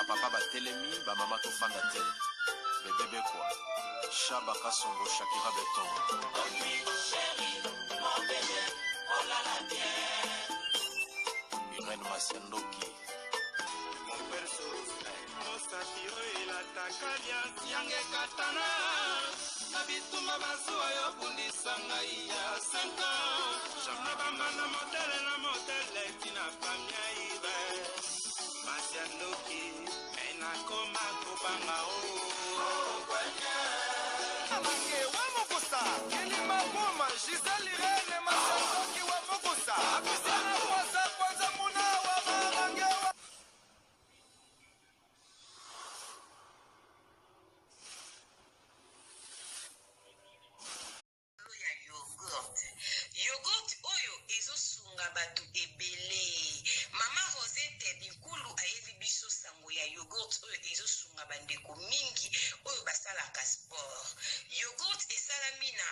papa batelemi bamama tofanda te bebebe kwa Shaba Kasongo Shakira Beton Irene Masiandoki Satiro ila takalia yange katana na bituma bazuwa yo bundisanga ya 5 ans jamna bamana modele tina famia ibe Masiandoki ena koma kubanga o kwanya amange wa mokosa kilima boma Giselle Irene Masiandoki wa mokosa akusana kwanza muna wa mamange wa Yogurt oyo ezosunga batu ebele. Mama Rosette Bikulu ayebi biso sango ya yogurt oyo ezosunga bandeko mingi oyo basalaka sport. Yogurt esalami na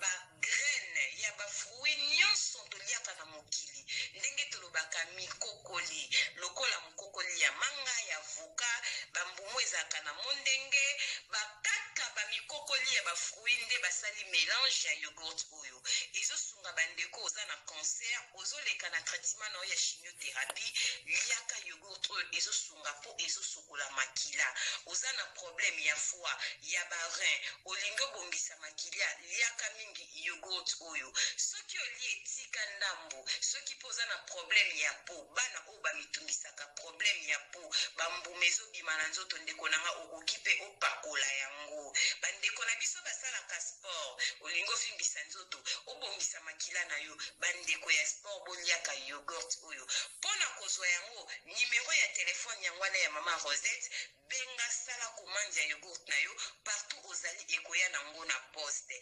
ba graine ya ba fruit nyonso toliaka na mokili. Ndenge tolobaka mikokoli, lokola mokokoli ya manga ya voka, bambumu ezaka na mondenge, bakaka ba mikokoli ya ba fruit nde basali mélange ya yogurt oyo. Ezosunga bandeko oza na cancer, ozoleka na traitement na ya chimiothérapie, liaka yogurt oyo ezosunga po ezosokola makila. Oza na problème ya foie, ya barin, olingo bongisa makila, liaka mingi yogurt oyo. Soki oli etika ndambo, soki poza na problème ya po, bana o bamitungisaka problème ya po, bambumezo bima na nzoto ndeko nanga okokipe opakola yango. Bandeko na biso basalaka sport, olingo fimbisa nzoto, obongisa makila na yo, bandeko ya sport boliaka yogurt oyo. Pona kozwa yango, numéro ya telefone yangwana ya mama Rosette, benga sala commande ya yogurt na yo, partout ozali ekoya nango na poste.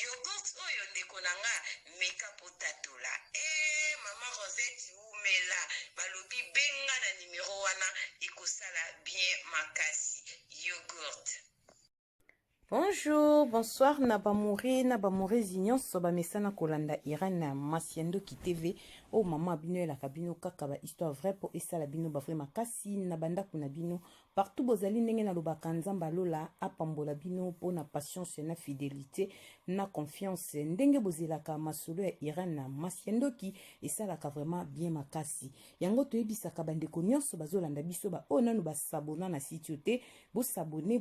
Yogurt oyo ndeko nanga meka potatola. Mama Rosette umela, balobi benga na numéro wana, ekosala bien makasi. Yogurt. Bonjour, bonsoir, Nabamore Zignon, Soba Mesana Kolanda, Irene Masiandoki TV, oh maman abino la cabino kakaba, histoire vraie pour essa la bino bavre makasi, Nabanda kunabino, partout bozali nenge na lobakanzamba lola, apambola bino, pour na patience, na fidélité, na confiance, ndenge bozelaka masolo ya Irene Masiandoki, essa la vraiment bien makasi. Yango to ebisaka bandeko nyonso bazolanda biso ba o nanu ba sabona na sitiote, bo sabone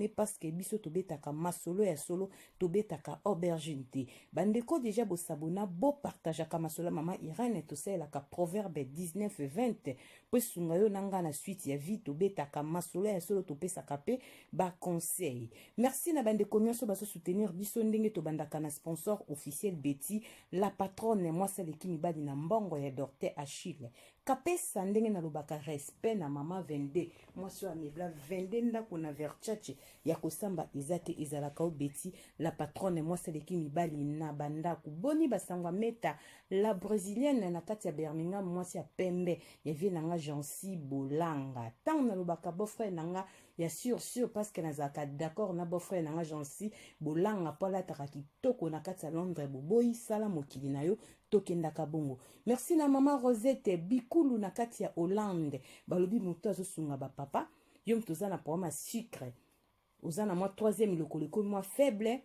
parce que biso to betaka masolo ya solo to betaka aubergine te. Bandeko déjà bo sabona bo partageaka masolo mama Irene to selaka proverbe 19:20 po sunga yo nanga na suite ya vie to betaka masolo ya solo to pesaka pe ba conseil. Merci na bandeko nyonso baso soutenir biso ndenge to bandaka na sponsor officiel Betty la patronne moi celle qui mibali na mbongo ya Dorte Achille. Kapesa ndenge na lobaka respect na mama 22 moi so amebla 22 ndako na verchache ya kosamba ezate ezalaka Betty la patronne moi celle qui mibali na bandako boni basangwa meta la brésilienne na kati ya Birmingham moi si ya pembe ya vie nanga Jansi Bolanga tant na lobaka beau-frère nanga ya sûr parce que nazaka d'accord na beau-frère nanga Jansi Bolanga pola takaki toko na kati ya Londres boboyi sala mokili na yo tokendaka bongo. Merci na mama Rosette Bikulu na kati ya Hollande balobi moto azosunga ba papa yo mtoza na problème sucre ozana moi troisième lokoleko moi faible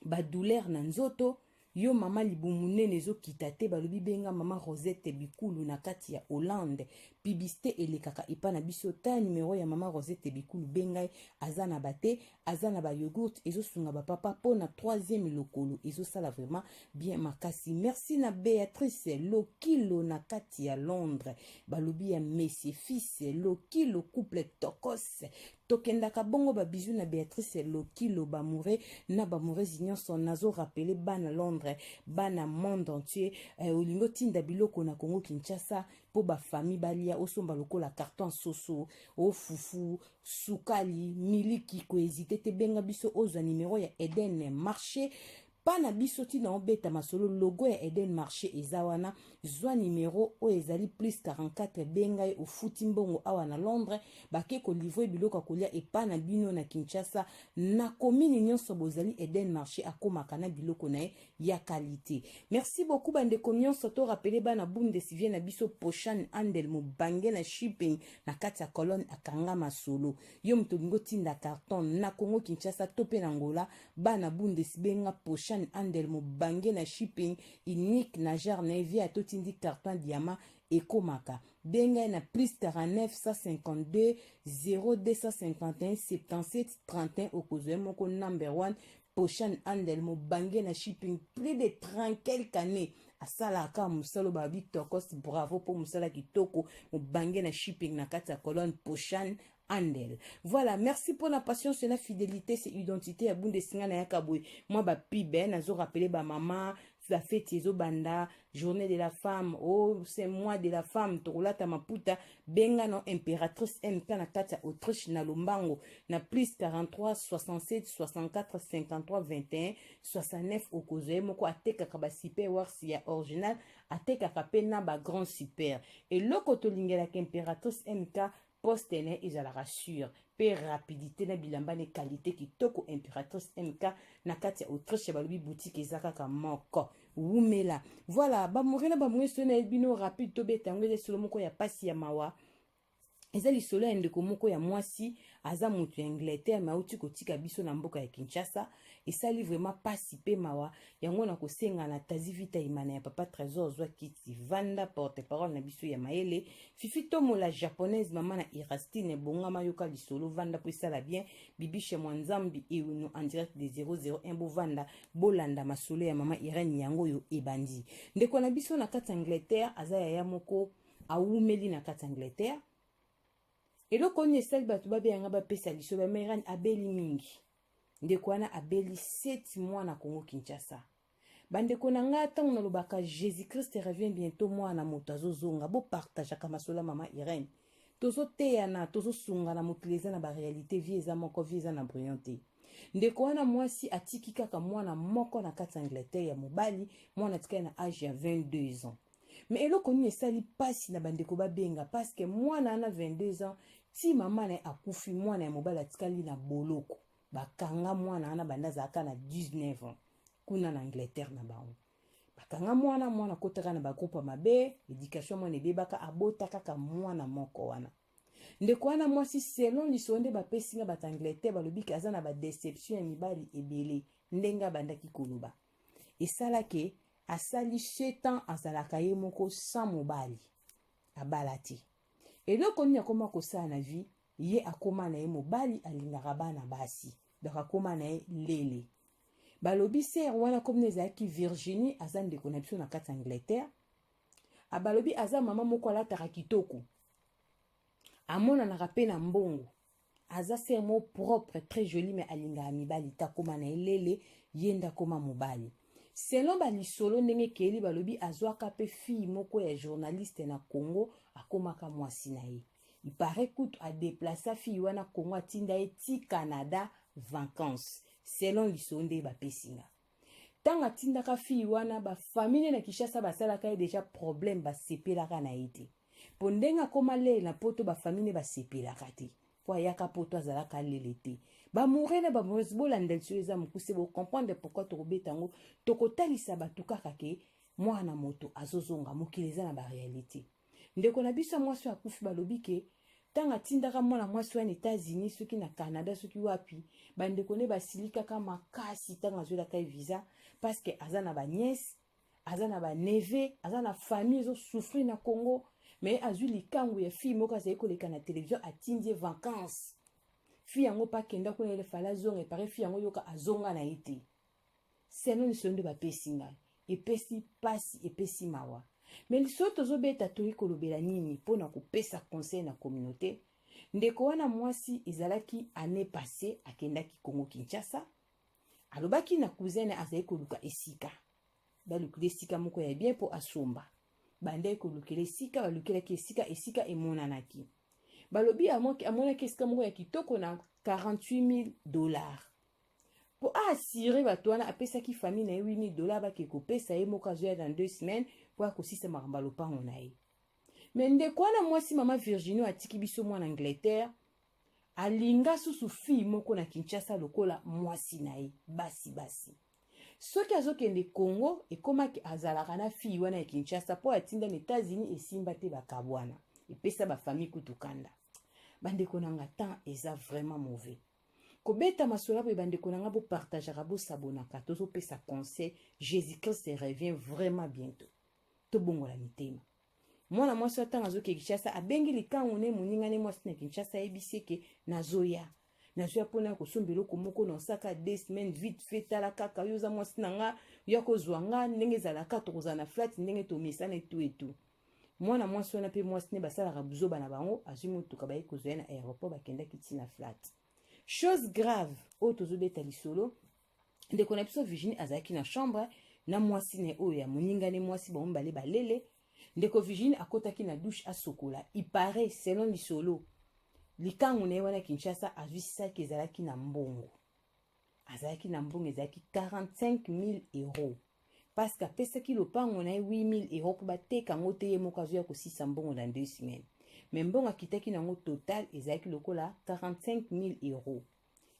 ba douleur na nzoto yo mama libumune zo kitate balobi benga mama Rosette Bikulu na kati ya Hollande publicité elekaka ipa na biso ta numéro ya mama Rosette Bikulu bengai azana bate azana ba yogurt ezosunga ba papa po na troisième lokolo ezosala vraiment bien makasi. Merci na Béatrice Lokilo na kati ya Londres balobi ya Messi fils Lokilo couple tokos tokendaka bongo ba bisou na Béatrice Lokilo bamoure na bamoure nyonso nazo rappeler bana Londres bana monde entier olingo tinda biloko na Congo Kinshasa po ba famille balia osomba lokola carton soso o fufu sukali miliki ko hésiter te benga biso oza numéro ya Eden marché pana biso tina obeta masolo logo ya Eden Marché eza wana zwa numéro o ezali plus 44 bengai ofuti mbongo awa na Londres bake ko livrer biloko kolia epana bino na Kinshasa na commune nyonso bozali Eden Marché akomaka na biloko na ya qualité. Merci beaucoup bandeko nyonso to rappeler bana Bundesvier na biso Pochan Andel Mubange na shipping na kati ya colonne akanga masolo yo mtolingo tinda carton na Congo Kinshasa tope na Angola bana Bundesbenga Pochan Andel Mubange na shipping unique na jar na via totindi carton diamant ekomaka benga na plus 49 152 0251 77 31 okozwe moko number 1 Pochan Andel Mubange na shipping plus de 30 quelques années asala aka musalo ba Victor Coste bravo pour musala kitoko Mubange na shipping na kati ya colonne Pochan Andel. Voilà, merci pour la patience et la fidélité, c'est identité à Bundesinga na yakabwe. Moi ba pibe nazo rappeler ba maman la fête yezo banda journée de la femme oh c'est mois de la femme torolata maputa benga no impératrice MK na kati ya Autriche na Lombango na plus 43 67 64 53 21 69 okozwe moko ateka kaba super warsi ya original ateka kapena ba grand super et loko tolingela ka impératrice MK poste ne ezala rassure pe rapidité na bilamba ne qualité kitoko impératrice MK na kati ya Autriche balobi boutique ezaka ka moko wumela voilà ba morena ba mweso na bino rapide to betango le solo moko ya pasi ya mawa ezali solo ya ndeko moko ya mwasi aza mutu ya Angleterre mauti kotika biso na mboka ya Kinshasa esali vraiment pasi pe mawa yango na kosenga na tazi vita imana ya papa Trésor zwa kiti vanda porte parole na biso ya maele fifi tomo la japonaise mama na Irastine bongama yoka lisolo vanda po esala bien bibishe mwanzambi euno en direct de 001 bo vanda bolanda masolo ya mama Irene yango yo ebandi ndeko na biso na kati Angleterre aza ya moko awumeli na kati Angleterre eloko ni esali bato babe yanga bapesa liso ba Irene abeli mingi ndeko wana abeli 7 mois na Congo Kinshasa bandeko na nga tango na lobaka Jésus Christ revient bientôt mwana moto azozonga bo partage ka masolo mama Irene tozo teyana tozo sunga na motileza na ba réalité vie eza moko vie eza na brillanté ndeko wana mwasi atiki kaka mwana moko na kati Angleterre ya mobali mwana tika na âge ya 22 ans mais eloko ni esali pasi na bandeko babenga parce que mwana na 22 ans ti mama na akufi mwana ya mobali atikali na boloko bakanga mwana ana banda zaka na 19 ans kuna na Angleterre na baon bakanga mwana kotaka na ba groupe mabe éducation mwana ebebaka abota kaka mwana moko wana ndeko wana mwasi selon lisonde bapesinga bat Angleterre balobiki aza na ba déception ya mibali ebele ndenga bandaki koloba esala ke asali 7 ans azalaka ye moko sans mobali abalati eloko nini akoma kosala na vie ye akoma na ye mobali alingaka bana basi donc akoma na ye lele balobi ser wana comme nezalaki Virginie aza ndeko na biso na kati Angleterre abalobi aza mama moko alataka kitoko amonanaka pe na mbongo aza ser mo propre très joli mais alingaka mibali takoma na ye lele ye ndakoma mobali selon balisolo ndenge keli balobi azwaka pe fille moko ya journaliste na Congo akomaka mwasi na ye il paraît kutu a déplacer fille wana Congo atinda ye ti Canada vacances selon lisonde bapesinga tanga tindaka fille wana ba famille na Kinshasa basalaka ye déjà problème basepelaka na ye te po ndenga koma lele na poto ba famille basepelaka te po ayaka poto azalaka lele te ba mourena ba moureuse bolandel so eza mokuse bo comprendre pourquoi tokobeta ngo tokotalisa batu kaka ke mwana moto azozonga mokili eza na ba réalité ndeko na biso mwasi akufi balobi ke tanga tindaka mwana mwasi wana États-Unis soki na Canada soki wapi bandeko ne basilika kaka makasi tanga azwelaka visa parce que aza na ba nièce aza na ba neveu aza na famille zo souffrir na Congo mais azwi likangu ya fille moko azali koleka na télévision atindie vacances fille yango pa kenda kuna ile fala zonga pare fille yango yoka azonga na ite seno ni sonde bapesinga epesi pasi epesi mawa mais lisoto zo beta to ikolobela nini pona kopesa conseil na communauté ndeko wana mwasi ezalaki année passée akendaki Congo Kinshasa alobaki na cousine azali koluka esika balukile esika moko ya bien po asomba bande kolukile esika balukelaki esika emonanaki balobi amonaki esika moko ya kitoko na $48,000 po assurer bato wana apesaki famille na ye $8000 bake kopesa ye moko azoya dans 2 semaines po akosisa makambo ya lopango na ye. Me ndeko wana mwasi mama Virginie atiki biso mwana Angleterre alinga susu fille moko na Kinshasa lokola mwasi na ye basi. Soki azokende Congo ekomaki azalaka na fille wana ya Kinshasa po atinda na États-Unis esimba te bakabwana epesa ba famille kutukanda. Bandeko nanga temps eza vraiment mauvais. Kobeta masola po bandeko nanga bo partager bo sabonaka tozo pesa conseil. Jésus-Christ revient vraiment bientôt. To bongola mitema. Mwana mwasi atanga azoke Kinshasa abengi likango ne moninga ne mwasi na Kinshasa ebiseke nazoya pona kosombelo komoko na saka 2 semaines vite fait tala kaka yoza mwasi nanga yako zwanga ndenge zalaka tokozana flat ndenge to misana etu mwana mwasi wana pe mwasi ne basala kabuzoba na bango azumu tukabaye kozoya na aéroport bakenda kitina flat. Chose grave o tozobeta lisolo ndeko na biso Virginie azaki na chambre na mwasi ne oyo ya moninga ne mwasi bombale balele. Ndeko Virginie akotaki na douche asokola. Il paraît selon lisolo likango ne wana Kinshasa azwisaki ezalaki na mbongo. Azalaki na mbongo ezalaki 45 000 €. Parce que apesaki lopango na 8 000 € po bateka ngo te ye moko azoya kosisa mbongo dans 2 semaines. Mais mbongo akitaki nango total ezalaki lokola 45 000 €.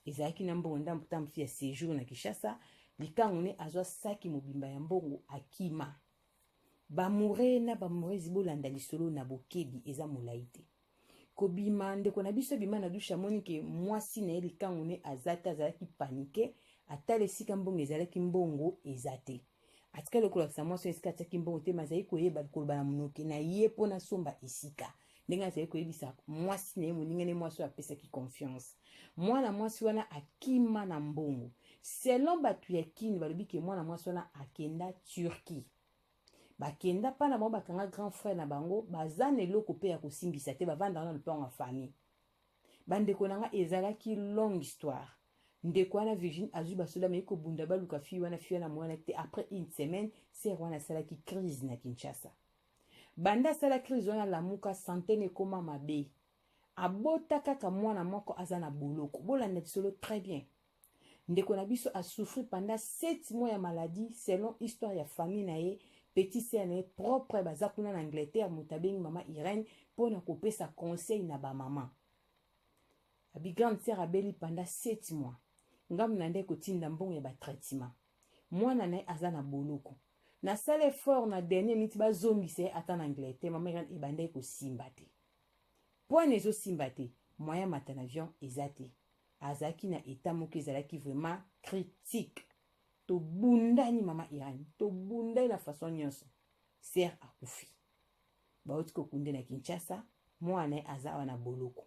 Ezalaki na mbongo ndambo tamfi ya séjour na Kinshasa. Likango ne azwa saki mobimba ya mbongo akima. Bamure na bamurezi bolanda lisolo na bokebi eza molaite. Kobima ndeko na biso bima na dusha monike mwasi na likango ne azata azalaki panike atale sika mbongo ezalaki mbongo ezate. Atika lokola sa mwasi esika ataki mbongo te mazai koyeba koloba na munoke na ye pona somba esika. Ndenga azali koyebisa mwasi na ye moninga ne mwasi apesaki confiance. Mwana mwasi wana akima na mbongo. Selon batu ya kini balobi ke mwana mwasi wana akenda Turquie. Bakenda pa na bango bakanga grand frère na bango bazana eloko pe ya kosimbisa te bavanda na lupango ya famille. Bandeko nanga ezalaki longue histoire. Ndeko wana Virginie azwi basoda me kobunda baluka fi wana mwana te après une semaine ser wana salaki crise na Kinshasa. Banda sala crise wana lamuka centaine koma mabe. Abota kaka mwana moko azana boloko. Bolanda bisolo très bien. Ndeko na biso a souffri pendant 7 mois ya maladie selon histoire ya famille na ye. Petit sœur ne propre bazakuna na Angleterre mutabengi mama Irène pour na kopesa conseil na ba maman. Abi grande sœur abeli pendant 7 mois. Ngam na ndeko tinda mbongo ya ba traitement. Mwana na azana boloko. Na sale effort na dernier minute ba zombi se ata na Angleterre mama Irène ebande ko simbate. Point ezo simbate, moyen matana avion ezate. Azaki na état moko ezalaki vraiment critique. To bundani mama Irani, to bundani na façon nyonso. Ser akufi. Baoti ko kunde na Kinshasa, mwana aza na boloko.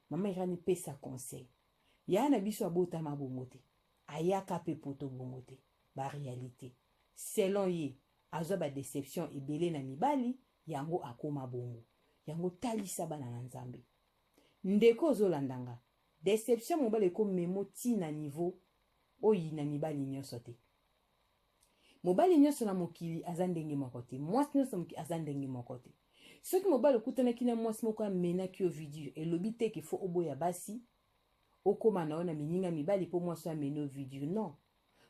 Mama Irani pesa conseil. Ya na biso abota mabongote. Ayaka pe poto bongote. Ba réalité. Selon ye, azo ba déception ebele na mibali, yango akoma bongo. Yango talisa bana na Nzambe. Ndeko zolandanga. Déception mobile ko memo ti na niveau oyi na mibali nyonso te. Mobali nyonso na mokili azandenge moko te. Mwasi nyonso mokili azandenge moko te. Soki mobali okutanaki na mwasi moko amenaki yo video elobi te ke fo oboya basi okoma na ona mininga mibali po mwasi ameno video non.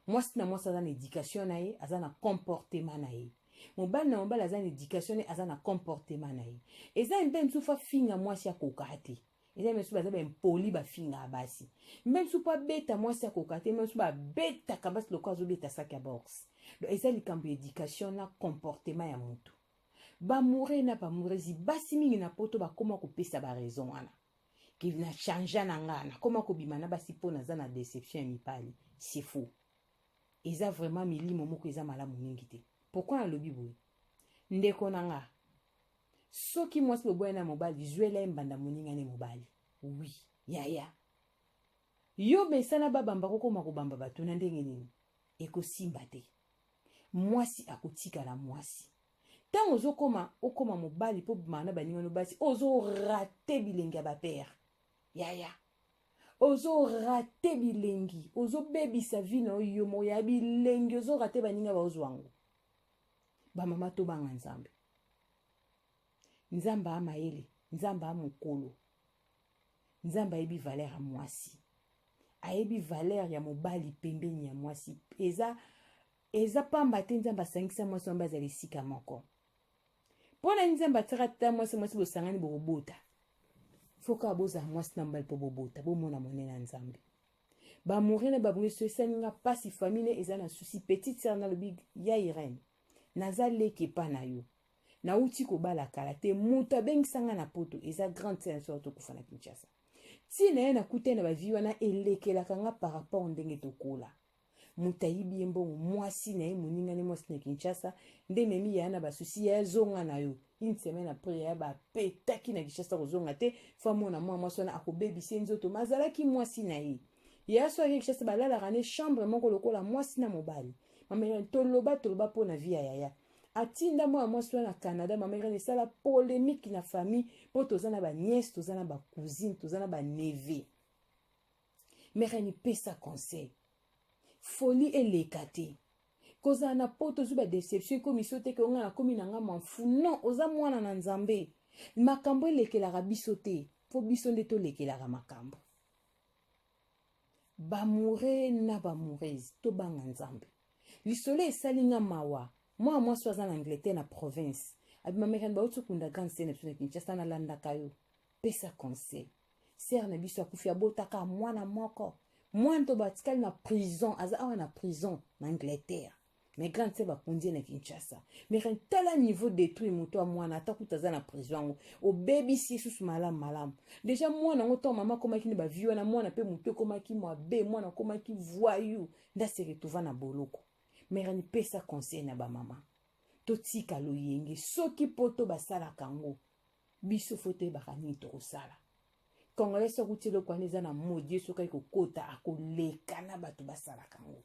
Mwasi na mwasi azana éducation na ye, azana comportement na ye. Mobali na mobali azana éducation na ye, azana comportement na ye. Eza mbe msufa finga mwasi ya kokate. Eza mesu baza impoli ba finga basi. Même si pas beta mwasi ya kokate, même si ba beta kabasi loko azobeta sac ya box. Donc eza likambo éducation na comportement ya mutu. Ba mure na ba murezi basi mingi na poto ba koma kopesa ba raison wana. Ki na chanja na ngana, koma ko bimana basi po na za na déception ya mipali. C'est faux. Eza vraiment milimo moko eza malamu mingi te. Pourquoi na lobi boye? Ndeko nanga. Soki mwasi boboya na mobali zuela mbanda moninga ne mobali. Oui, ya. Yo besana babamba kokoma kobamba bato na ndenge nini? Eko simba te. Mwasi akotika la mwasi. Tango okoma mobali po mana baninga no basi ozo rate bilengi ya ba père. Ya. Ozo rate bilengi, ozo bebisa vi na yo moya bilengi, ozo rate baninga ba ozwango. Ba mama to banga Nzambe. Nzamba amaele, Nzamba amokolo. Nzamba ebi valeur a mwasi. ayebi valeur ya mobali pembeni ya mwasi eza pamba te nzambe asangisa mwasi wana bazala esika moko mpona nzambe atiaka ta mwasi bosangani bokobota foka bozala mwasi na mobali mpo bobota bomona monene na nzambe bamouri na babongi so esalinga mpasi famille eza na susi petite sœur nalobi ya Irene naza leki epa na yo nauti kobala kala te moto abengisanga na poto eza grande sœur so tokufa na Kinshasa ntina ye nakutani na bavi wana elekelaka nga par rapport ndenge tokola moto ayibi ye mbongo mwasi na ye moningani mwasi na Kinshasa nde memi ya na basusi ya zonga na yo une semaine après ya bapetaki na Kinshasa kozonga te fa mona mwasi wana akobebisi nzoto mazalaki mwasi na ye ya so ya Kinshasa balalaka ne chambre moko lokola mwasi na mobali mama toloba mpo na vi ya yaya atinda mwa mwasi wana na Canada mama Irene esala polémique na famille mpo toza na baniese toza na bacousine toza na baneve mère ni pesa conseil folie eleka te kozala na po tozwi badeception ekomiso te ke onga nakomi na nga manfu non oza mwana na nzambe makambo elekelaka biso te mpo biso nde tolekelaka makambo bamoure na bamoureuse tobanga nzambe lisolo esali nga mawa mwa mwasi aza na Angleterre na province abimamekani bauti kunda grande scène na Kinshasa nalandaka yo pesa conseil sere na biso akufi abotaka mwana moko mwana to batikali na prison aza awa na prison na Angleterre mais grande sœur bakundi na Kinshasa mais tala niveau détruit moto wa mwana atakuta aza na prison yango obebisi susu malamu déjà mwana ngo to mama komaki ne bavi wana mwana pe moto komaki mwabe mwana komaki voyou ndase retrouva na boloko mais ni pesa conseil na ba mama totika loyenge soki poto basala kango biso fote bakani to kosala Congolais sokuti lo kwani za na modie soka ikokota akoleka na bato basala kango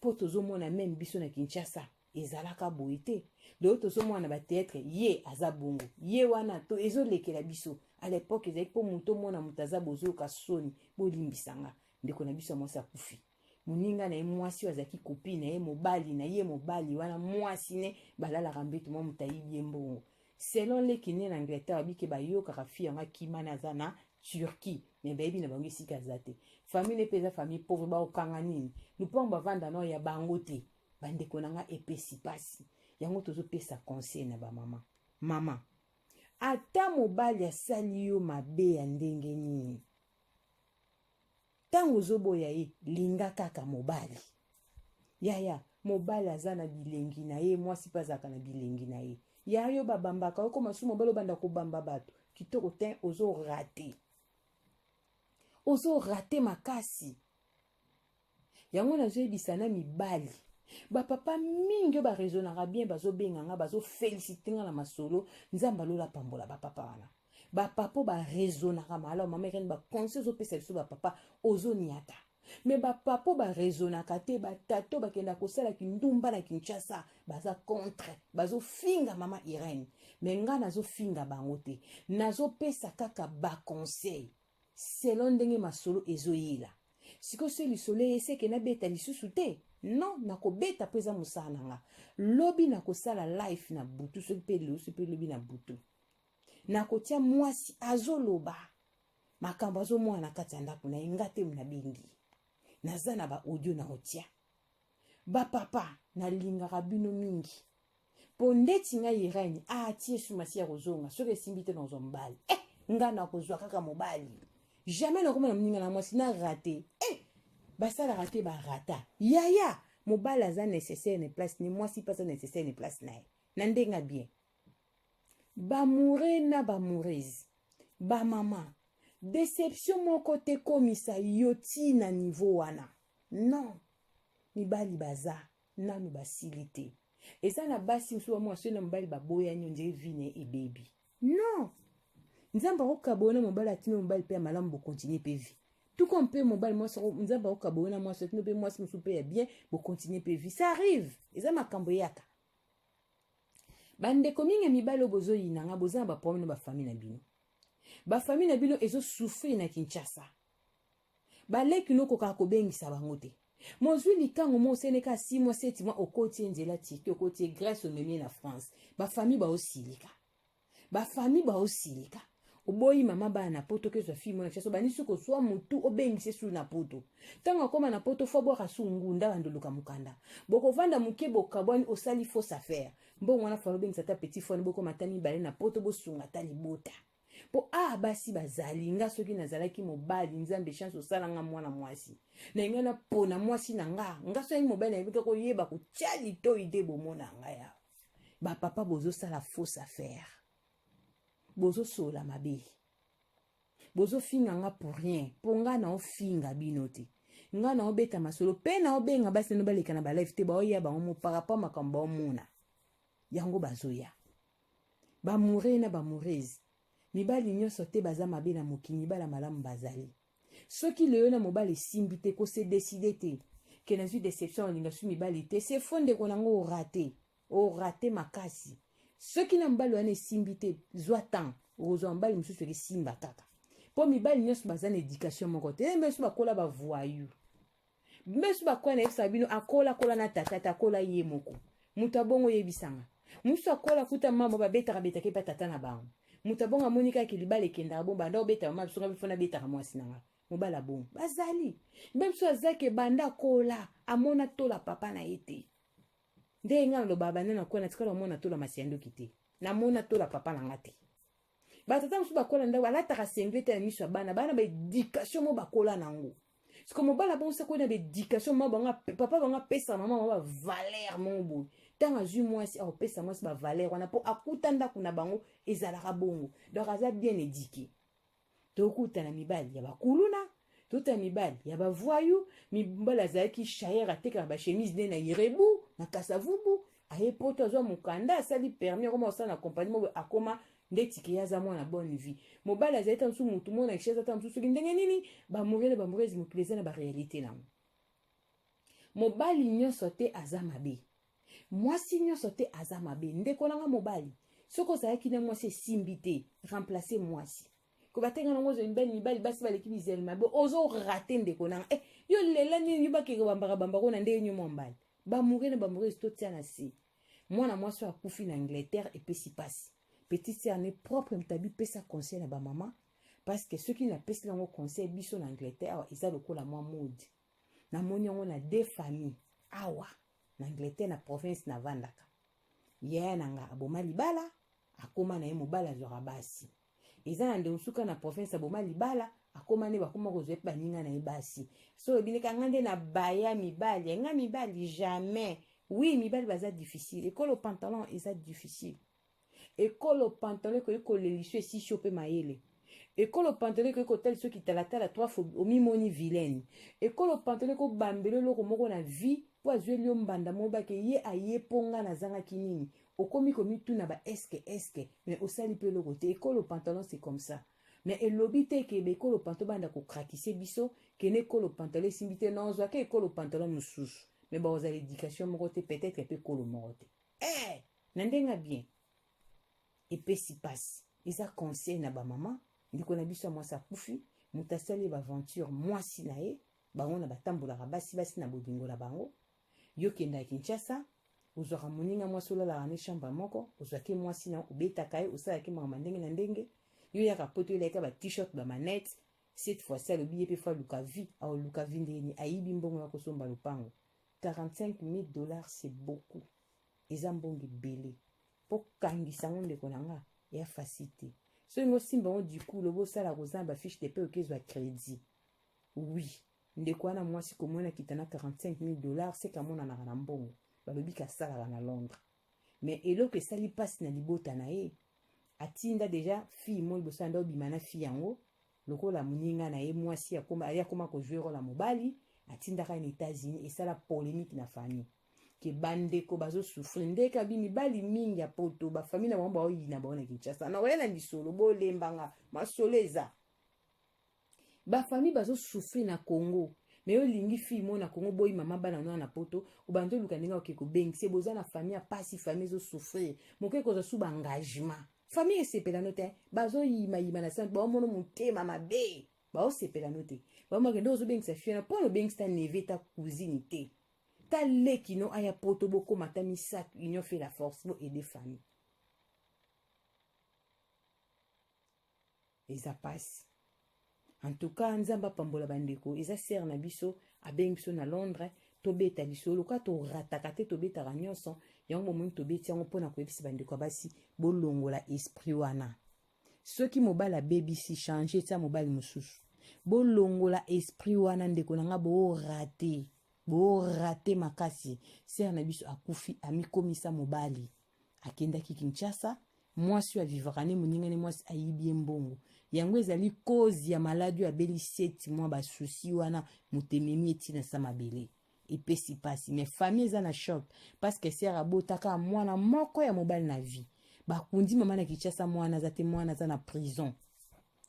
po tozomona même biso na Kinshasa ezalaka boye te leo tozomona ba théâtre ye aza bongo ye wana to ezolekela biso à l'époque ezali po moto mona mutaza bozoka soni bolimbisanga ndeko na biso mwasi akufi moninga na ye mwasi azaki kopi na ye mobali wana mwasi ne balalaka mbeto mwa mutayibi ye mbongo selon leki ne na Angleterre abike bayokaka fi yanga kimana aza na Turquie mais bayebi na bango esika aza te famille ne peza famille pauvre baokanga nini lupango bavanda no ya bango te bandeko na nga epesi pasi yango tozopesa conseil na bamama mama ata mobali asali yo mabe ya ndenge nini ntango ozoboya ye linga kaka mobali yaya mobali aza na bilengi na ye mwasi mpe azalaka na bilengi na ye ya yo babambaka okoma su mobali obanda kobamba bato kitoko te ozorate makasi yango nazoyebisa na mibali bapapa mingi barezonaka bien bazobenganga bazofelicite nga na masolo nzambe alola pambola bapapa wana bapapa barezonaka malamu mama ekani bakonseil ozopesa biso bapapa ozoniata me bapapa barezonaka te batato bakenda kosala kindumba na Kinshasa baza contre bazofinga mama Irene me nga nazofinga bango te nazopesa kaka bakonseil selon ndenge masolo ezoyela siko se lisolo eseke nabeta lisusu te non nakobeta mpo eza mosala na nga lobi nakosala life na butu soki mpe losi mpe lobi na butu nakotia mwasi azoloba makambo azomwana na kati ya ndako na ye nga te nabengi naza na baaudio na otia bapapa nalingaka bino mingi mpo ndeti ngai Irene atie sumasi ya kozonga soki esimbi te nazwa mobali nga nakozwa kaka mobali jamais nakoma na moninga na mwasi na rate basalaka te barata yaya mobali aza nécessaire ne place ni mwasi mpe aza nécessaire ne place na ye na ndenga bien bamoure na bamoureuse bamama déception moko te komisa yo ti na niveau wana non mibali baza nanu basili te eza na basi mosusu bamwasi na mobali baboyani ondire vine ebebi non nzambe akokabona mobali atina mobali mpe ya malamu bokontinue mpe vi tuko mpe mobali mwasi nzambe akokabona mwasi atina mpe mwasi mosusu mpe ya bien bokontinue mpe vi ça arrive eza makambo yaka bandeko mingi mibali oyo bozoyinanga boza na baproblème na bafamille na bino bafamille na bino ezosouffrir na Kinshasa baleki nokokaka kobengisa bango te mozwi likango mo oseneka 6 mois 7 mois okoti nzela tiki okoti Grèce omemie na France bafamille baosilika oboyi mama ba na poto ke zwa fi mona chaso bani suko swa mutu obengise su na poto tanga koma na poto fo boka sungunda banduluka mukanda boko vanda muke bokabwani osali fausse affaire mbongo wana falo bengisa ta petit phone boko matami bale na poto bosunga ta libota po basi bazali nga soki nazalaki mobali nzambe chance osala nga mwana mwasi na nga na pona mwasi na nga soki mobali na yebika koyeba kotia litoi de bomona nga ya bapapa bozosala fausse affaire bozosola mabe bozofinga nga pour rien po nga na ofinga bino te nga na obeta masolo pe na obenga basi no baleka na balife te baoya bango mo par rapport makambo baomona yango bazoya bamure na bamurezi mibali nyonso te baza mabe na mokili bala malamu bazali soki leyo na mobali esimbi te kose deside te ke nazwi déception olinga su mibali te se fondeko nango orate makasi soki na mobali wana esimbi te zwa temps okozwa mobali mosusu esimba kaka mpo mibali nyonso baza na éducation moko te mbeso bakola bavoyu mbeso bakola na yebisa bino akola na tata akola ye moko moto abongo yebisanga mosusu akola kuta mama babetaka pe tata na bango moto abongo amoni kaka libala ekendaka bo banda obeta mama biso nga bifona betaka mwasi nanga mobala bongo bazali mbe biso azaki banda akola amona tola papa na ye te nde nga naloba banda nakola tikala omona tola Masiandoki te namona tola papa na nga te batata mosusu bakola ndako alataka senglete na miso ya bana baéducation mo bakola nango siko mobala bongo sako na baéducation papa bango apesa mama bango bavaler mongo boye ntango azwi mwasi aopesa mwasi bavaler wana mpo akuta ndako na bango ezalaka bongo donc aza bien éduqué tokutana mibali ya bakuluna tokutana mibali ya bavoyu mibali azalaki shayer atekaka bachemise nde na irebu na kasavubu aye poto azwa mokanda asali permis akoma osala na kompani mo akoma ndeti ke aza mwana bonne vie mobali azali ta mosusu motu mona eksheza ta mosusu soki ndenge nini bamurele bamurezi mokili eza na barealité nango mobali nyonso te aza mabe mwasi nyonso te aza mabe ndeko nanga mobali soki ozalaki na mwasi esimbi te remplacer mwasi ko batenga nango zo mibali basi baleki bizeli mabe ozo rate ndeko nanga yo lela nini yobakeke bambaka na ndenge nyuma mbali bamurele bamurezi totia na se mwana mwasi akufi na Angleterre epesi pasi petite sœur ne propre mtabi pesa conseil na ba maman parce que ceux qui na pesi lango conseil biso na Angleterre eza lokola mwa mode na moni yango na deux familles awa na Angleterre na province na vandaka ye nanga aboma libala akoma na ye mobala azwaka basi eza na ndemusuka na province aboma libala akoma ne bakoma kozwa baninga na ye basi so ebineka ngande na baya mibali nga mibali jamais oui mibali baza difficile ekolo pantalon eza difficile ekolo pantalon ko ekoleliso esisi ope mayele ekolo pantalon ko ekotaliso kitalatala trois fois omimoni vilaine ekolo pantalon ko bambelo loko moko na vie po azweli yo mbanda mobake ye ayeponga na zangaki nini okomi komituna ba eske mais osali pe loko te ekolo pantalon c'est comme ça mais elobi te ke ekolo pantalon banda ko krakise biso ke ne ekolo pantalon simbi te non zwa ke ekolo pantalon mosusu mais ba oza l'éducation moko te peut-être pe ekolo moko te na ndenga bien epesi pasi eza conseil na bamama ndiko na biso ya mwasi akufi moto asali baventure mwasi na ye bango na batambolaka basi na bolingo na bango yo kenda ya Kinshasa ozwaka moninga mwasi olalaka ne chambre moko ozwaki mwasi na obetaka ye osalaki makambo ndenge na ndenge yo yaka poto elaka ba t-shirt bamanete cette fois-ci alobi ye mpe fo aluka vi aoluka vi ndeni ayibi mbongo ya kosomba lopango $45,000 c'est beaucoup eza mbongo ebele po kangisa ngo ndeko na nga ya facilité so ngo simba ngo du coup lobo sala kozamba ba fiche de paie okezwa crédit oui ndeko wana mwasi komona kitana $45,000 c'est kamona na mbongo balobi ka sala na Londres mais eloko esali pasi na libota na ye atinda deja fille mo liboso nda obima na fille yango lokola moninga na ye mwasi akoma kojouer la mobali atindaka na États-Unis esala polémique na famille ke bandeko bazosouffrir ndeka mibali mingi ya poto bafamille na bango baoyina bango na Kinshasa na oya na lisolo bolembanga masolo eza bafamille bazosouffrir na Congo mais olingi fille mo na Congo boyi mama bana no na poto obando luka ndinga okeko bengise boza na famille pasi famille ezosouffrir moke koza su ba engagement famille esepela no te bazoyima na santu baomono motema mabe baosepela no te baomake nde ozobengisa fille na mpo nobengisa ta neve ta cousine te ta leki no aya poto bokoma ta misato union fait la force bo aider famille eza pasi. En tout cas nzamba pambola bandeko eza ser na biso abengi biso na Londres tobeta lisolo ka to rataka te tobetaka nyonso yango momoni tobeti yango mpona koyebisa bandeko basi bolongola esprit wana. Soki mobali abebisi changer tia mobali mosusu bolongola esprit wana ndeko nanga borate makasi. Ser na biso akufi amikomisa mobali akendaki Kinshasa, mwasi avivaka ne moninga ne mwasi ayibi mbongo yango ezali cause ya maladi ya beli 7 mois basusi wana mutememi etina sa mabele epesi pasi. Mais famille eza na choc parce que ser abotaka mwana moko ya mobali na vie bakundi mama na Kinshasa mwana za te mwana za na prison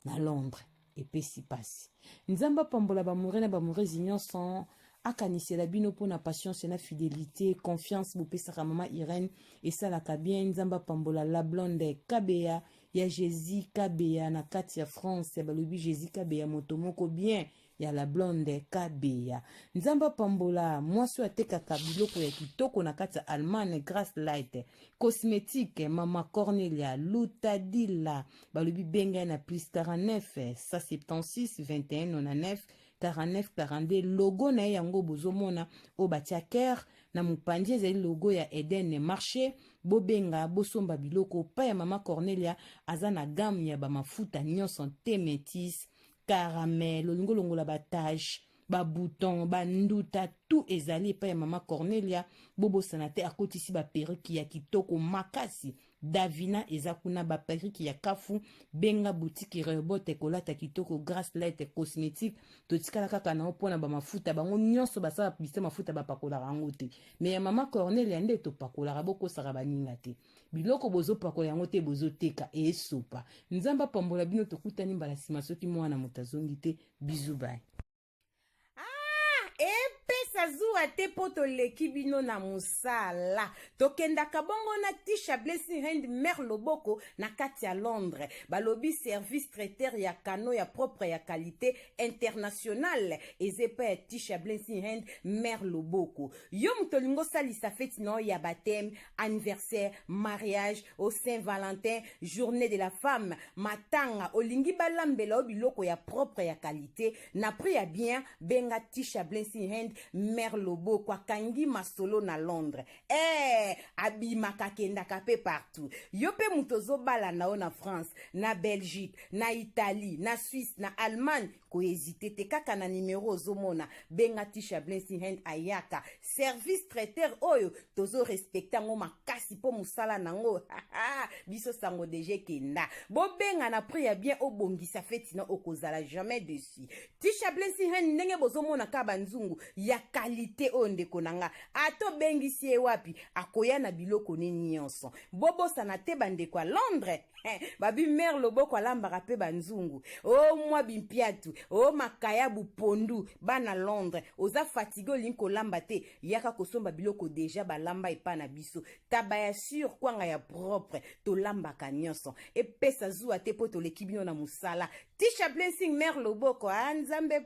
na Londres epesi pasi. Nzamba pambola bamoure na bamourezi nyonso akanisela bino pona patience na fidélité confiance bopesaka mama Irène esalaka bien. Nzamba pambola la blonde Kabeya ya Jésus Kabeya na kati ya France ya balobi Jésus Kabeya motomoko bien ya la blonde Kabeya. Nzamba pambola mwasi atekaka biloko ya kitoko na kati ya Allemagne Grace Light cosmétique mama Cornelia Lutadila balobi benga na plus 49 176 21 99 49 42 logo na yango bozomona o batia ker na mupandi ezali logo ya Eden marché bobenga bosomba biloko pa ya mama Cornelia aza na gamme ya bamafuta nyonso te métis caramel olingolongola batage babouton banduta tout ezali pa ya mama Cornelia bobosana te akotisi baperiki ya kitoko makasi. Davina eza kuna baperiki ya kafu benga boutique Rebote kolata kitoko Grace Light cosmétique totikala kaka na opona bamafuta bango nyonso basala bise mafuta bapakola rango te. Mais ya mama Cornelia nde topakola bokosaka baninga te biloko bozopakola yango te bozoteka esopa. Nzamba pambola bino tokutani mbala sima soki mwana mutazongi te bizu bye. Epesa zuwa te poto leki bino na musala tokendaka bongo na Tisha Blessing Hand Mère Loboko na kati ya Londres balobi service traiteur ya kano ya propre ya qualité internationale ezepa ya Tisha Blessing Hand Mère Loboko. Yo mutolingo salisa feti no ya baptême, anniversaire, mariage, au Saint-Valentin, journée de la femme, matanga olingi balambela biloko ya propre ya qualité na prix ya bien benga Tisha Blessing Hand Mère Loboko akangi masolo na Londres. Abimaka kendaka pe partout. Yo pe mutozo bala nao na France, na Belgique, na Italie, na Suisse, na Allemagne ko hésiter te kaka na numéro zomona benga Tisha Blessing Hand ayaka service traiteur oyo tozo respecta ngo makasi po musala nango biso sango deje kenda bo benga na prix ya bien obongisa feti na okozala jamais dessus. Tisha Blessing Hand ndenge bozomona ka banzungu ya qualité onde konanga ato bengisi e wapi akoya na biloko ne nyonso bobo sana te bande kwa Londres babi Mère Loboko alambaka pe banzungu o mwa bimpiatu o makaya bupondu bana Londres oza fatigo linko lamba te yaka kosomba biloko deja balamba epa na biso tabaya sur kwanga ya propre to lambaka nyonso e pesa zuwa te poto lekibino na musala. Tisha Blessing Mère Loboko anzambe